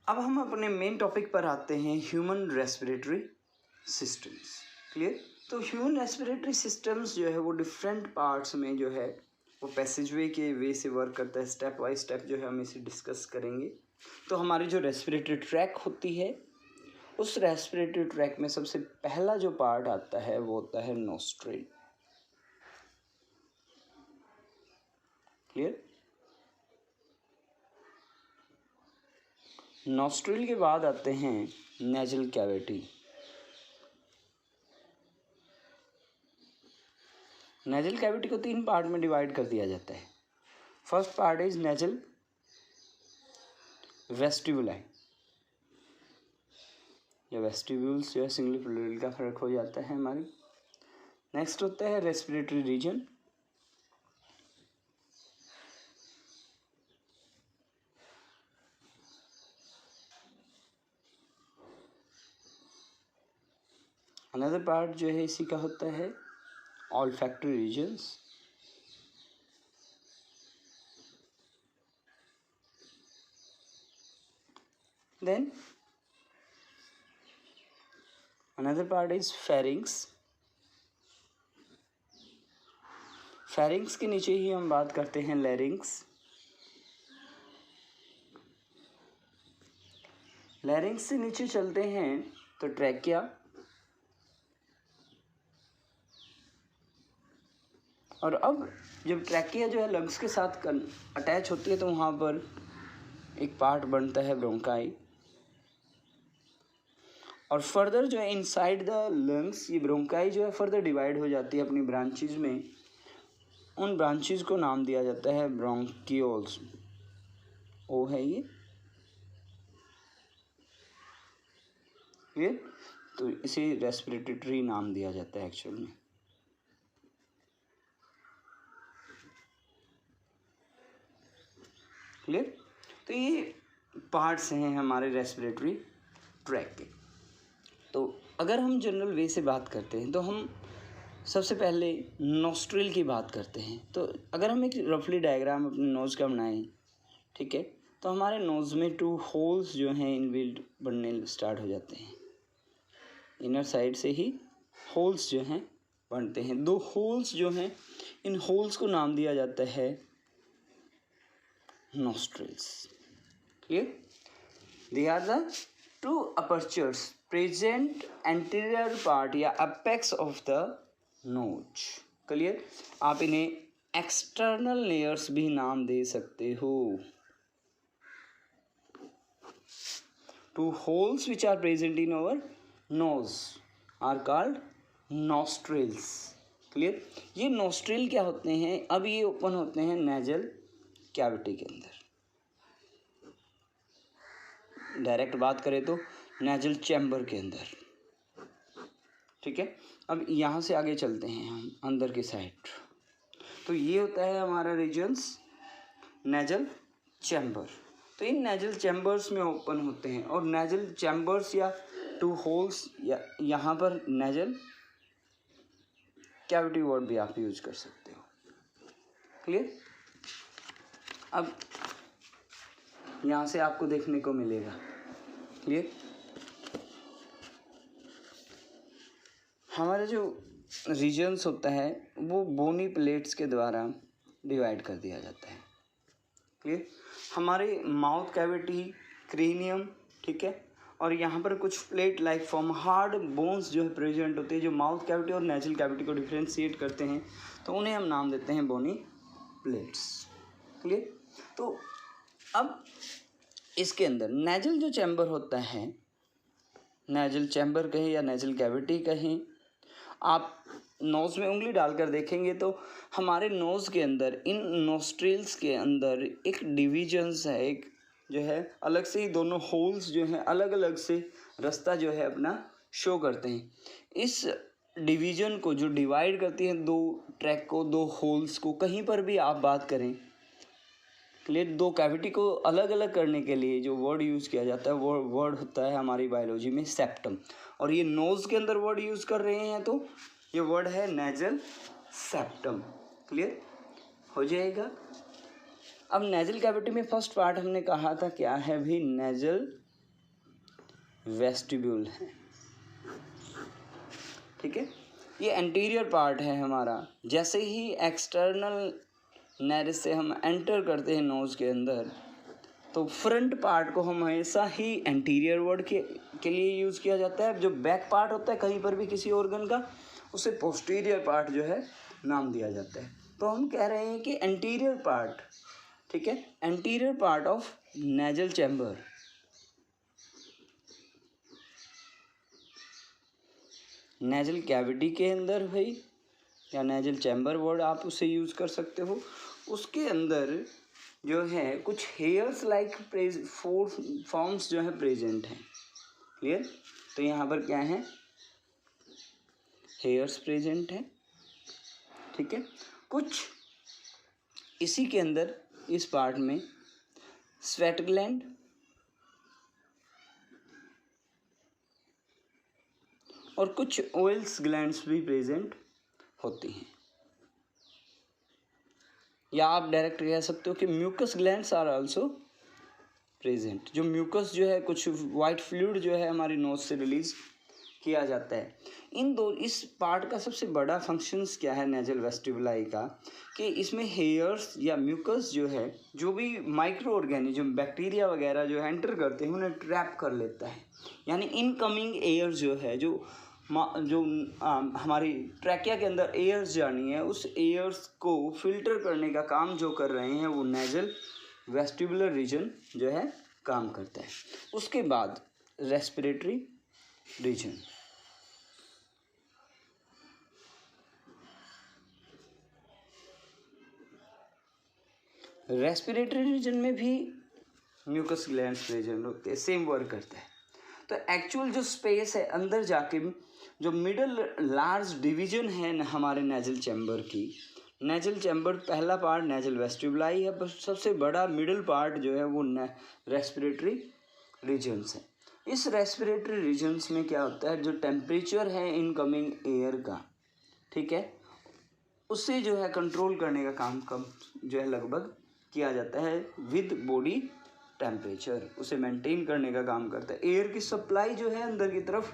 अब हम अपने मेन टॉपिक पर आते हैं, ह्यूमन रेस्पिरेटरी सिस्टम्स। क्लियर। तो ह्यूमन रेस्पिरेटरी सिस्टम्स जो है वो डिफरेंट पार्ट्स में जो है वो पैसेजवे के वे से वर्क करता है। स्टेप बाय स्टेप जो है हम इसे डिस्कस करेंगे। तो हमारी जो रेस्पिरेटरी ट्रैक होती है, उस रेस्पिरेटरी ट्रैक में सबसे पहला जो पार्ट आता है वो होता है नोस्ट्रिल। क्लियर। नोस्ट्रिल के बाद आते हैं नेजल कैविटी। नेजल कैविटी को 3 पार्ट में डिवाइड कर दिया जाता है। First part is nasal vestibuli, या वेस्टिब्यूल्स जो है सिंगुलर प्लूरल का फर्क हो जाता है हमारी। नेक्स्ट होता है रेस्पिरेटरी रीजन। अनदर पार्ट जो है इसी का होता है olfactory regions. Then another part is pharynx। pharynx के नीचे ही हम बात करते हैं larynx। larynx से नीचे चलते हैं तो trachea, और अब जब ट्रैकिया जो है लंग्स के साथ अटैच होती है तो वहाँ पर एक पार्ट बनता है ब्रोंकाई, और फर्दर जो है इनसाइड द लंग्स ये ब्रोंकाई जो है फर्दर डिवाइड हो जाती है अपनी ब्रांचेज में। उन ब्रांचेज को नाम दिया जाता है ब्रोंकियोल्स। ओ है ये तो इसे रेस्पिरेटरी ट्री नाम दिया जाता है एक्चुअल में। क्लियर। तो ये पार्ट्स हैं हमारे रेस्पिरेटरी ट्रैक के। तो अगर हम जनरल वे से बात करते हैं तो हम सबसे पहले नोस्ट्रिल की बात करते हैं। तो अगर हम एक रफली डायग्राम अपने नोज़ का बनाएं, ठीक है, तो हमारे नोज़ में 2 होल्स जो हैं इनबिल्ट बनने स्टार्ट हो जाते हैं। इनर साइड से ही होल्स जो हैं बनते हैं। 2 होल्स जो हैं, इन होल्स को नाम दिया जाता है nostrils। Clear? They are the 2 apertures present anterior part या apex of the nose। Clear? आप इन्हें external layers भी नाम दे सकते हो। 2 holes which are present in our nose are called nostrils। Clear? ये nostril क्या होते हैं? अब ये ओपन होते हैं nasal कैविटी के अंदर। डायरेक्ट बात करें तो नेजल चैम्बर के अंदर, ठीक है। अब यहाँ से आगे चलते हैं हम अंदर की साइड। तो ये होता है हमारा रीजन्स नेजल चैम्बर। तो इन नेजल चैम्बर्स में ओपन होते हैं, और नेजल चैम्बर्स या 2 होल्स या यहाँ पर नेजल कैविटी वर्ड भी आप यूज कर सकते हो। क्लियर। अब यहाँ से आपको देखने को मिलेगा। क्लियर। हमारा जो रीजन्स होता है वो बोनी प्लेट्स के द्वारा डिवाइड कर दिया जाता है। क्लियर। हमारे माउथ कैविटी, क्रेनियम, ठीक है, और यहाँ पर कुछ plate like form hard bones जो है प्रेजेंट होते हैं, जो माउथ कैविटी और नेजल कैविटी को डिफ्रेंशिएट करते हैं, तो उन्हें हम नाम देते हैं बोनी प्लेट्स। क्लियर। तो अब इसके अंदर नेजल जो चैम्बर होता है, नेजल चैम्बर कहें या नेजल कैविटी कहें, आप नोज़ में उंगली डालकर देखेंगे तो हमारे नोज़ के अंदर इन नोस्ट्रिल्स के अंदर एक डिविजन्स है, एक जो है अलग से ही दोनों होल्स जो हैं अलग अलग से रास्ता जो है अपना शो करते हैं। इस डिवीजन को जो डिवाइड करती है 2 ट्रैक को, 2 होल्स को, कहीं पर भी आप बात करें, क्लियर, 2 कैविटी को अलग अलग करने के लिए जो वर्ड यूज़ किया जाता है वो वर्ड होता है हमारी बायोलॉजी में सेप्टम। और ये नोज़ के अंदर वर्ड यूज़ कर रहे हैं तो ये वर्ड है नेजल सेप्टम। क्लियर हो जाएगा। अब नेजल कैविटी में फर्स्ट पार्ट हमने कहा था क्या है भी, नेजल वेस्टिब्यूल है, ठीक है। ये एंटीरियर पार्ट है हमारा। जैसे ही एक्सटर्नल नैरिस से हम एंटर करते हैं नोज़ के अंदर, तो फ्रंट पार्ट को हम हमेशा ही एंटीरियर वर्ड के लिए यूज़ किया जाता है। जो बैक पार्ट होता है कहीं पर भी किसी ऑर्गन का, उसे पोस्टीरियर पार्ट जो है नाम दिया जाता है। तो हम कह रहे हैं कि एंटीरियर पार्ट, ठीक है, anterior part of nasal chamber, nasal cavity के अंदर भाई, या नेजल चैम्बर वर्ड आप उसे यूज़ कर सकते हो। उसके अंदर जो है कुछ हेयर्स लाइक फॉर्म्स जो है प्रेजेंट हैं। क्लियर? तो यहाँ पर क्या है, हेयर्स प्रेजेंट हैं, ठीक है। कुछ इसी के अंदर इस पार्ट में स्वेट ग्लैंड और कुछ ऑयल्स ग्लैंड्स भी प्रेजेंट होती हैं, या आप डायरेक्ट कह सकते हो कि mucus glands are also present. जो म्यूकस जो है, कुछ वाइट फ्लूइड जो है हमारी नोज से रिलीज किया जाता है। इस पार्ट का सबसे बड़ा फंक्शंस क्या है नेजल वेस्टिबुलाई का, कि इसमें हेयर्स या म्यूकस जो है, जो भी माइक्रो ऑर्गेनिज्म बैक्टीरिया वगैरह जो एंटर करते हैं उन्हें ट्रैप कर लेता है। यानी इनकमिंग एयर जो है, जो हमारी ट्रैकिया के अंदर एयर्स जानी है, उस एयर्स को फिल्टर करने का काम जो कर रहे हैं वो नेजल वेस्टिबुलर रीजन जो है काम करता है। उसके बाद रेस्पिरेटरी रीजन, रेस्पिरेटरी रीजन में भी म्यूकस ग्लैंड्स प्रेजेंट होते हैं, सेम वर्क करता है। तो एक्चुअल जो स्पेस है अंदर जाके, जो मिडल लार्ज डिवीजन है हमारे नेजल चैम्बर की, नेजल चैम्बर पहला पार्ट नेजल वेस्टिबुलाई है, पर सबसे बड़ा मिडल पार्ट जो है वो रेस्पिरेटरी रीजन्स है। इस रेस्पिरेटरी रीजन्स में क्या होता है, जो टेम्परेचर है इनकमिंग एयर का, ठीक है, उससे जो है कंट्रोल करने का काम कम जो है लगभग किया जाता है विद बॉडी टेम्परेचर, उसे मेंटेन करने का काम करता है। एयर की सप्लाई जो है अंदर की तरफ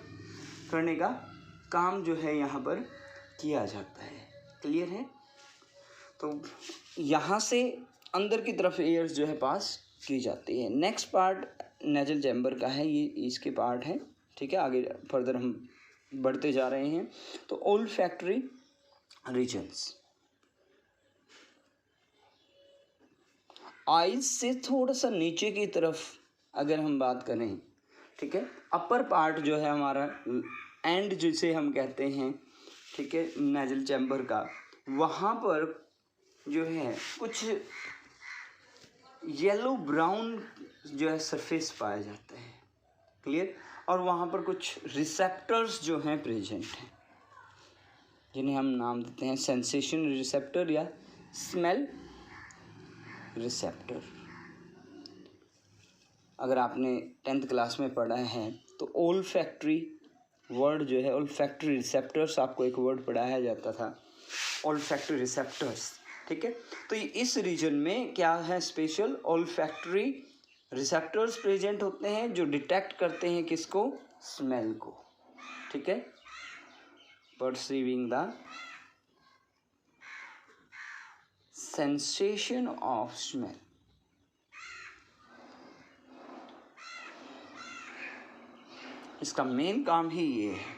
करने का काम जो है यहाँ पर किया जाता है। क्लियर है? तो यहाँ से अंदर की तरफ एयर जो है पास की जाती है। नेक्स्ट पार्ट नेजल चैम्बर का है, ये इसके पार्ट है, ठीक है। आगे फर्दर हम बढ़ते जा रहे हैं। तो ओल्फैक्टरी रीजन्स, आइज से थोड़ा सा नीचे की तरफ अगर हम बात करें, ठीक है, अपर पार्ट जो है हमारा एंड जिसे हम कहते हैं, ठीक है, नेजल चैम्बर का, वहाँ पर जो है कुछ येलो ब्राउन जो है सरफेस पाया जाता है। क्लियर? और वहाँ पर कुछ रिसेप्टर्स जो हैं प्रेजेंट हैं, जिन्हें हम नाम देते हैं सेंसेशन रिसेप्टर या स्मेल रिसेप्टर। अगर आपने 10th क्लास में पढ़ा है तो ओल्फैक्टरी वर्ड जो है, ओल्फैक्टरी रिसेप्टर्स, आपको एक वर्ड पढ़ाया जाता था, ओल्फैक्टरी रिसेप्टर्स, ठीक है। तो इस रीजन में क्या है स्पेशल, ओल्फैक्टरी रिसेप्टर्स प्रेजेंट होते हैं जो डिटेक्ट करते हैं किसको, स्मेल को, ठीक है, perceiving the sensation of smell. इसका मेन काम ही ये है।